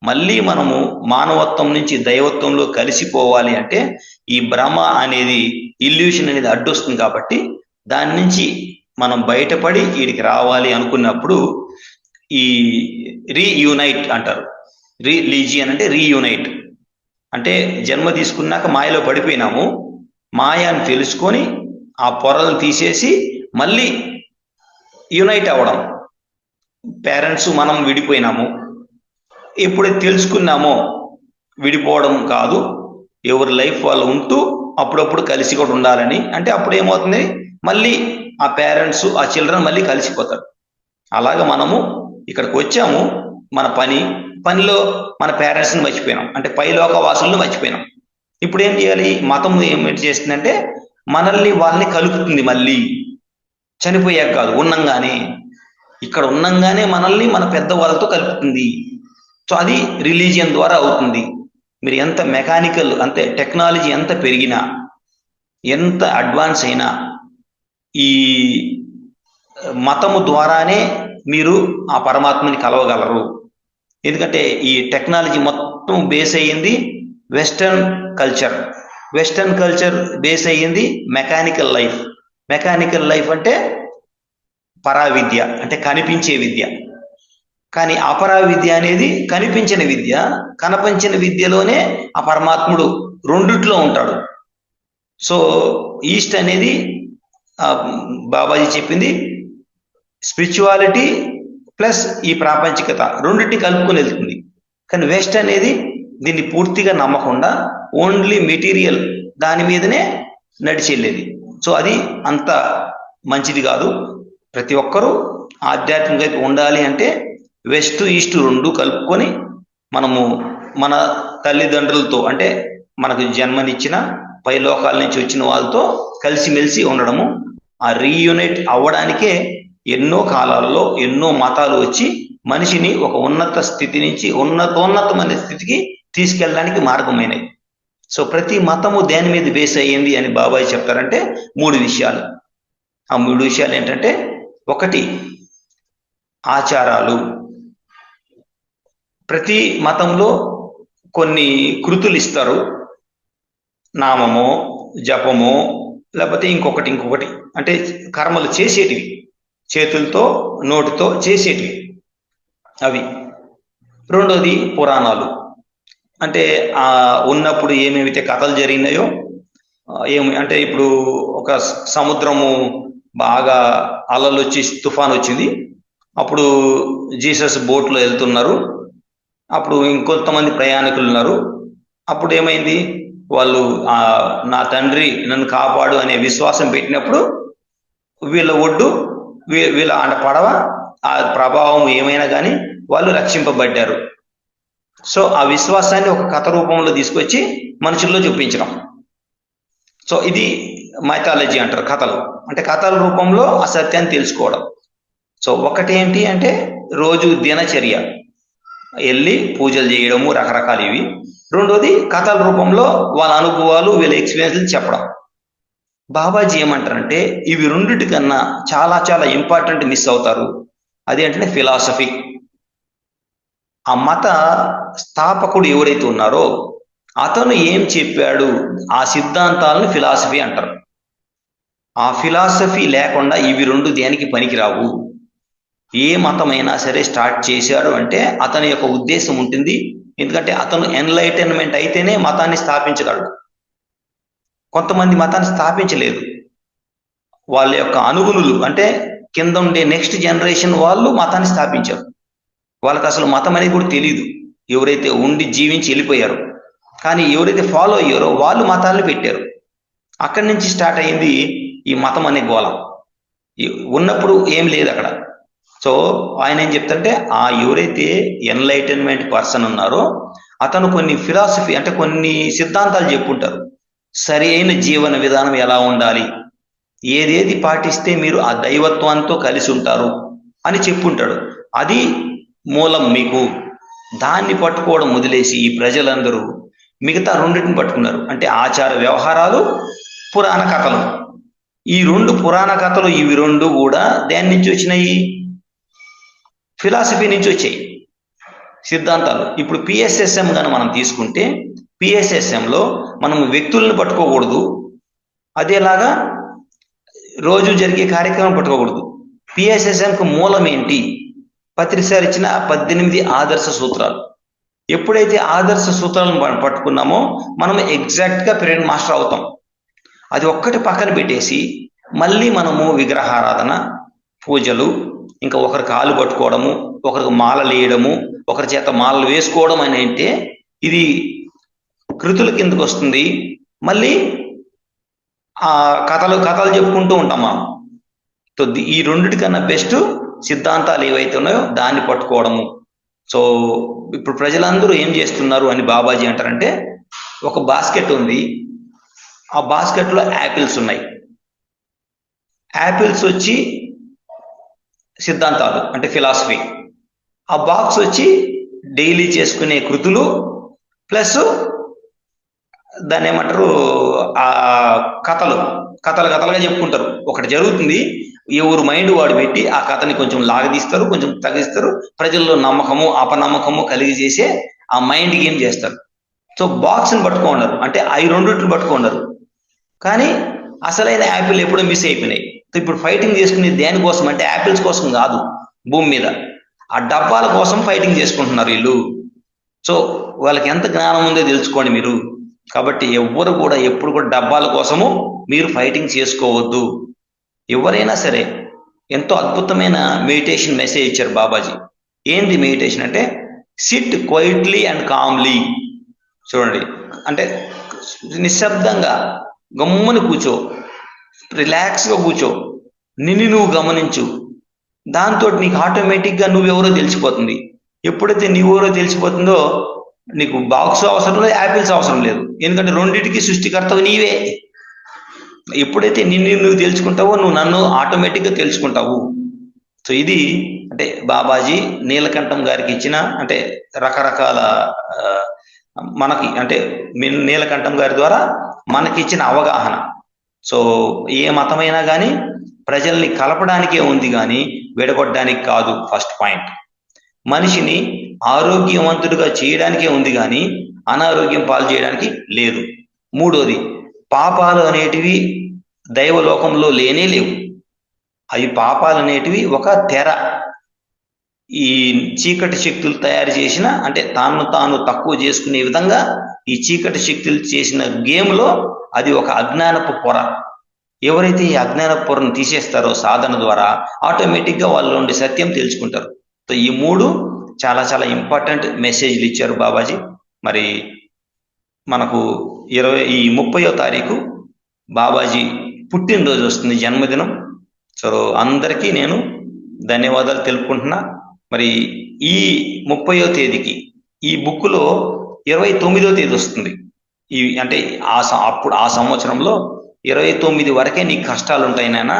మళ్ళీ మనము మానవత్వం నుంచి దైవత్వంలో కలిసిపోవాలి అంటే ఈ భ్రమ అనేది ఇల్యూషన్ అనేది అడ్డొస్తుంది. కాబట్టి దాని నుంచి మనం బయటపడి వీడికి రావాలి అనుకున్నప్పుడు ఈ రీయూనైట్ అంటారు. రిలీజియన్ అంటే రీయూనైట్ అంటే జన్మ తీసుకున్నాక మాయలో పడిపోయినాము, మాయాన్ని తెలుసుకొని ఆ పొరలను తీసేసి మళ్ళీ యునైట్ అవ్వడం. పేరెంట్స్ మనం విడిపోయినాము, ఎప్పుడైతే తెలుసుకున్నామో విడిపోవడం కాదు, ఎవరి లైఫ్ వాళ్ళు ఉంటూ అప్పుడప్పుడు కలిసి కూడా ఉండాలని. అంటే అప్పుడు ఏమవుతుంది, మళ్ళీ ఆ పేరెంట్స్ ఆ చిల్డ్రన్ మళ్ళీ కలిసిపోతారు. అలాగా మనము ఇక్కడికి వచ్చాము, మన పనిలో మన పేరెంట్స్ని మర్చిపోయినాం, అంటే పైలోక వాసులను మర్చిపోయినాం. ఇప్పుడు ఏం చేయాలి? మతం ఏమిటి చేస్తుందంటే మనల్ని వాళ్ళని కలుపుతుంది. మళ్ళీ చనిపోయాక కాదు, ఉన్నంగానే, ఇక్కడ ఉన్నంగానే మనల్ని మన పెద్దవాళ్ళతో కలుపుతుంది. సో అది రిలీజియన్ ద్వారా అవుతుంది. మీరు ఎంత మెకానికల్, అంతే టెక్నాలజీ ఎంత పెరిగినా, ఎంత అడ్వాన్స్ అయినా ఈ మతము ద్వారానే మీరు ఆ పరమాత్మని కలవగలరు. ఎందుకంటే ఈ టెక్నాలజీ మొత్తం బేస్ అయ్యింది western culture. Western culture base అయ్యింది మెకానికల్ లైఫ్. మెకానికల్ లైఫ్ అంటే పరావిద్య, అంటే కనిపించే విద్య. కానీ అపరా విద్య అనేది కనిపించిన విద్య. కనిపించిన విద్యలోనే ఆ పరమాత్ముడు రెండిట్లో ఉంటాడు. సో ఈస్ట్ అనేది బాబాజీ చెప్పింది స్పిరిచువాలిటీ ప్లస్ ఈ ప్రాపంచికత రెండింటిని కలుపుకొని వెళ్తుంది. కానీ వెస్ట్ అనేది దీన్ని పూర్తిగా నమ్మకుండా ఓన్లీ మెటీరియల్ దాని మీదనే నడిచెళ్ళేది. సో అది అంత మంచిది కాదు. ప్రతి ఒక్కరూ ఆధ్యాత్మికంగా ఉండాలి అంటే వెస్ట్ ఈస్ట్ రెండు కలుపుకొని మనము మన తల్లిదండ్రులతో, అంటే మనకు జన్మనిచ్చిన పై లోకాల నుంచి వచ్చిన వాళ్ళతో కలిసిమెలిసి ఉండడము. ఆ రీయూనైట్ అవ్వడానికే ఎన్నో కాలాలలో ఎన్నో మతాలు వచ్చి మనిషిని ఒక ఉన్నత స్థితి నుంచి ఉన్నతోన్నతమైన స్థితికి తీసుకెళ్ళడానికి మార్గమైనవి. సో ప్రతి మతము దేని మీద బేస్ అయ్యింది అని బాబాయ్ చెప్తారంటే 3 విషయాలు. ఆ 3 విషయాలు ఏంటంటే, ఒకటి ఆచారాలు. ప్రతి మతంలో కొన్ని కృతులు ఇస్తారు, నామమో జపమో లేకపోతే ఇంకొకటి అంటే కర్మలు చేసేటివి, చేతులతో నోటితో చేసేటివి అవి. రెండోది పురాణాలు, అంటే ఉన్నప్పుడు ఏమేమైతే కథలు జరిగినాయో అంటే ఇప్పుడు ఒక సముద్రము బాగా అలలు వచ్చి తుఫాన్ వచ్చింది, అప్పుడు జీసస్ బోట్లో వెళ్తున్నారు, అప్పుడు ఇంకొంతమంది ప్రయాణికులు ఉన్నారు. అప్పుడు ఏమైంది, వాళ్ళు నా తండ్రి నన్ను కాపాడు అనే విశ్వాసం పెట్టినప్పుడు వీళ్ళ ఒడ్డు వీళ్ళ పడవ ఆ ప్రభావం ఏమైనా కానీ వాళ్ళు రక్షింపబడ్డారు. సో ఆ విశ్వాసాన్ని ఒక కథ రూపంలో తీసుకొచ్చి మనుషుల్లో చూపించడం. సో ఇది మైథాలజీ అంటారు, కథలు. అంటే కథల రూపంలో ఆ సత్యాన్ని తెలుసుకోవడం. సో ఒకటి ఏంటి అంటే రోజు దినచర్య, వెళ్ళి పూజలు చేయడము, రకరకాలు ఇవి. రెండోది కథల రూపంలో వాళ్ళ అనుభవాలు, వీళ్ళ ఎక్స్పీరియన్స్లు చెప్పడం. బాబాజీ ఏమంటారంటే ఇవి రెండిటి కన్నా చాలా చాలా ఇంపార్టెంట్ మిస్ అవుతారు. అదేంటంటే ఫిలాసఫీ. ఆ మత స్థాపకుడు ఎవరైతే ఉన్నారో అతను ఏం చెప్పాడు, ఆ సిద్ధాంతాలను ఫిలాసఫీ అంటారు. ఆ ఫిలాసఫీ లేకుండా ఇవి రెండు దేనికి పనికిరావు. ఏ మతమైనా సరే స్టార్ట్ చేశాడు అంటే అతని యొక్క ఉద్దేశం ఉంటుంది. ఎందుకంటే అతను ఎన్లైటన్మెంట్ అయితేనే మతాన్ని స్థాపించగలడు. కొంతమంది మతాన్ని స్థాపించలేదు. వాళ్ళ యొక్క అనుగుణులు అంటే కింద ఉండే నెక్స్ట్ జనరేషన్ వాళ్ళు మతాన్ని స్థాపించారు. వాళ్ళకి అసలు మతం అనేది కూడా తెలియదు. ఎవరైతే ఉండి జీవించి వెళ్ళిపోయారో, కానీ ఎవరైతే ఫాలో అయ్యారో వాళ్ళు మతాలను పెట్టారు. అక్కడి నుంచి స్టార్ట్ అయింది ఈ మతం అనే గోళ. ఉన్నప్పుడు ఏం లేదు అక్కడ. సో ఆయన ఏం చెప్తారంటే ఎవరైతే ఎన్లైటన్మెంట్ పర్సన్ ఉన్నారో అతను కొన్ని ఫిలాసఫీ అంటే కొన్ని సిద్ధాంతాలు చెప్పుంటారు. సరి అయిన జీవన విధానం ఎలా ఉండాలి, ఏదేది పాటిస్తే మీరు ఆ దైవత్వంతో కలిసి ఉంటారు అని చెప్పుంటాడు. అది మూలం మీకు. దాన్ని పట్టుకోవడం వదిలేసి ఈ ప్రజలందరూ మిగతా రెండింటిని పట్టుకున్నారు. అంటే ఆచార వ్యవహారాలు, పురాణ కథలు. ఈ రెండు పురాణ కథలు ఇవి రెండు కూడా దేని నుంచి వచ్చినాయి? ఫిలాసఫీ నుంచి వచ్చాయి సిద్ధాంతాలు. ఇప్పుడు పిఎస్ఎస్ఎం కానీ మనం తీసుకుంటే పిఎస్ఎస్ఎంలో మనం వ్యక్తులను పట్టుకోకూడదు, అదేలాగా రోజు జరిగే కార్యక్రమం పట్టుకోకూడదు. పిఎస్ఎస్ఎంకు మూలం ఏంటి? పత్రిసారి ఇచ్చిన 18 ఆదర్శ సూత్రాలు. ఎప్పుడైతే ఆదర్శ సూత్రాలను పట్టుకున్నామో మనం ఎగ్జాక్ట్గా పిరమిడ్ మాస్టర్ అవుతాం. అది ఒక్కటి పక్కన పెట్టేసి మళ్ళీ మనము విగ్రహారాధన, పూజలు, ఇంకా ఒకరి కాలు పట్టుకోవడము, ఒకరికి మాలలు వేయడము, ఒకరి చేత మాలలు వేసుకోవడం అని అంటే ఇది కృతుల కిందకు వస్తుంది. మళ్ళీ ఆ కథలు చెప్పుకుంటూ ఉంటాం మనం. సో ఈ రెండిటికన్నా బెస్ట్ సిద్ధాంతాలు ఏవైతే ఉన్నాయో దాన్ని పట్టుకోవడము. సో ఇప్పుడు ప్రజలందరూ ఏం చేస్తున్నారు అని బాబాజీ అంటారంటే, ఒక బాస్కెట్ ఉంది, ఆ బాస్కెట్లో యాపిల్స్ ఉన్నాయి. యాపిల్స్ వచ్చి సిద్ధాంతాలు అంటే ఫిలాసఫీ, ఆ బాక్స్ వచ్చి డైలీ చేసుకునే కృతులు ప్లస్ దాన్ని ఏమంటారు ఆ కథలుగా చెప్పుకుంటారు. ఒకటి జరుగుతుంది, ఎవరు మైండ్ వాడు పెట్టి ఆ కథని కొంచెం లాగదీస్తారు, కొంచెం తగ్గిస్తారు, ప్రజల్లో నమ్మకము అపనమ్మకము కలిగి చేసే ఆ మైండ్ గేమ్ చేస్తారు. సో బాక్స్ని పట్టుకున్నారు అంటే అవి రెండింటిని పట్టుకున్నారు. కానీ అసలైన యాపిల్ ఎప్పుడో మిస్ అయిపోయినాయి. సో ఇప్పుడు ఫైటింగ్ చేసుకునే దేనికోసం అంటే యాపిల్స్ కోసం కాదు, భూమి మీద ఆ డబ్బాల కోసం ఫైటింగ్ చేసుకుంటున్నారు వీళ్ళు. సో వాళ్ళకి ఎంత జ్ఞానం ఉందో తెలుసుకోండి మీరు. కాబట్టి ఎవ్వరు కూడా ఎప్పుడు కూడా డబ్బాల కోసము మీరు ఫైటింగ్ చేసుకోవద్దు. ఎవరైనా సరే ఎంతో అద్భుతమైన మెడిటేషన్ మెసేజ్ ఇచ్చారు బాబాజీ. ఏంది మెడిటేషన్ అంటే సిట్ క్వైట్లీ అండ్ కామ్లీ. చూడండి, అంటే నిశ్శబ్దంగా గమ్ముని కూర్చో, రిలాక్స్గా కూర్చో, నిన్ను నువ్వు గమనించు. దాంతో నీకు ఆటోమేటిక్గా నువ్వెవరో తెలిసిపోతుంది. ఎప్పుడైతే నువ్వెవరో తెలిసిపోతుందో నీకు బాక్స్ అవసరం లేదు, యాపిల్స్ అవసరం లేదు. ఎందుకంటే రెండింటికి సృష్టికర్తవు నీవే. ఎప్పుడైతే నిన్ను నువ్వు తెలుసుకుంటావో నువ్వు నన్ను ఆటోమేటిక్గా తెలుసుకుంటావు. సో ఇది అంటే బాబాజీ నీలకంఠం గారికి ఇచ్చిన అంటే రకరకాల మనకి అంటే నీలకంఠం గారి ద్వారా మనకి ఇచ్చిన అవగాహన. సో ఏ మతమైనా కానీ ప్రజల్ని కలపడానికే ఉంది కానీ విడగొట్టడానికి కాదు. ఫస్ట్ పాయింట్, మనిషిని ఆరోగ్యవంతుడిగా చేయడానికే ఉంది కానీ అనారోగ్యం పాలు చేయడానికి లేదు. మూడోది, పాపాలు అనేటివి దైవలోకంలో లేనే లేవు. అవి పాపాలు అనేటివి ఒక తెర, ఈ చీకటి శక్తులు తయారు చేసిన అంటే తాను తక్కువ చేసుకునే విధంగా ఈ చీకటి శక్తులు చేసిన గేమ్లో అది ఒక అజ్ఞానపు పొర. ఎవరైతే ఈ అజ్ఞానపు పొరను తీసేస్తారో సాధన ద్వారా ఆటోమేటిక్గా వాళ్ళు ఉండే సత్యం తెలుసుకుంటారు. సో ఈ మూడు చాలా చాలా ఇంపార్టెంట్ మెసేజ్లు ఇచ్చారు బాబాజీ. మరి మనకు 30వ తారీఖు బాబాజీ పుట్టినరోజు వస్తుంది, జన్మదినం. సో అందరికీ నేను ధన్యవాదాలు తెలుపుకుంటున్నా. మరి ఈ 30వ తేదీకి ఈ బుక్లో 29వ తేదీ వస్తుంది. ఈ అంటే అప్పుడు ఆ సంవత్సరంలో 29 వరకే నీకు కష్టాలు ఉంటాయి నాయన,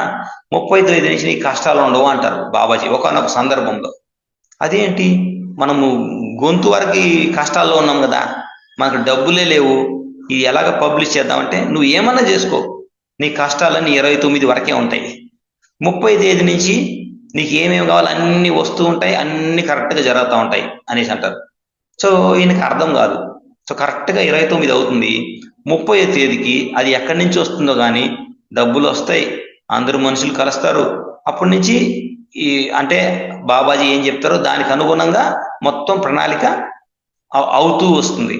30వ తేదీ నుంచి నీకు కష్టాలు ఉండవు అంటారు బాబాజీ ఒకనొక సందర్భంలో. అదేంటి, మనము గొంతు వరకు కష్టాల్లో ఉన్నాం కదా, మనకు డబ్బులే లేవు, ఇది ఎలాగ పబ్లిష్ చేద్దామంటే నువ్వు ఏమన్నా చేసుకో, నీ కష్టాలన్నీ 29 వరకే ఉంటాయి. 30వ తేదీ నుంచి నీకు ఏమేమి కావాలో అన్ని వస్తూ ఉంటాయి, అన్ని కరెక్ట్గా జరుగుతూ ఉంటాయి అనేసి అంటారు. సో ఈయనకి అర్థం కాదు. సో కరెక్ట్గా 29 అవుతుంది, 30వ తేదీకి అది ఎక్కడి నుంచి వస్తుందో కానీ డబ్బులు వస్తాయి, అందరూ మనుషులు కలుస్తారు. అప్పటి నుంచి ఈ అంటే బాబాజీ ఏం చెప్తారో దానికి అనుగుణంగా మొత్తం ప్రణాళిక అవుతూ వస్తుంది.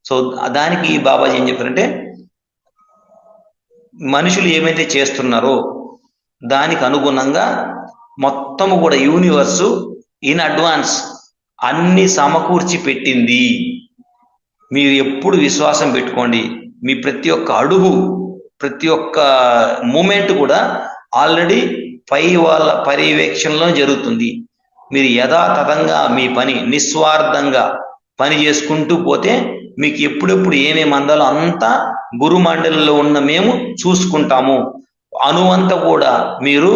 సో దానికి బాబాజీ ఏం చెప్తారంటే, మనుషులు ఏమైతే చేస్తున్నారో దానికి అనుగుణంగా మొత్తము కూడా యూనివర్సు ఇన్ అడ్వాన్స్ అన్ని సమకూర్చి పెట్టింది. మీరు ఎప్పుడు విశ్వాసం పెట్టుకోండి, మీ ప్రతి ఒక్క అడుగు, ప్రతి ఒక్క మూమెంట్ కూడా ఆల్రెడీ పై వాళ్ళ పర్యవేక్షణలో జరుగుతుంది. మీరు యథాతథంగా మీ పని నిస్వార్థంగా పని చేసుకుంటూ పోతే మీకు ఎప్పుడెప్పుడు ఏమేమి అందాలో అంతా గురు మండలిలో ఉన్న మేము చూసుకుంటాము, అనువంత కూడా మీరు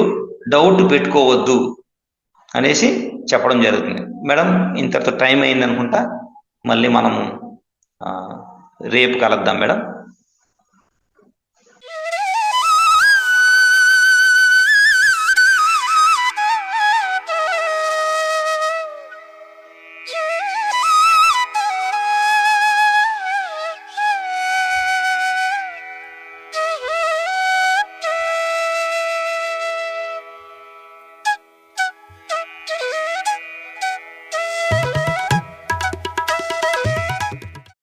డౌట్ పెట్టుకోవద్దు అనేసి చెప్పడం జరుగుతుంది. మేడం ఇంతతో టైం అయింది అనుకుంటా, మళ్ళీ మనము రేపు కలుద్దాం మేడం.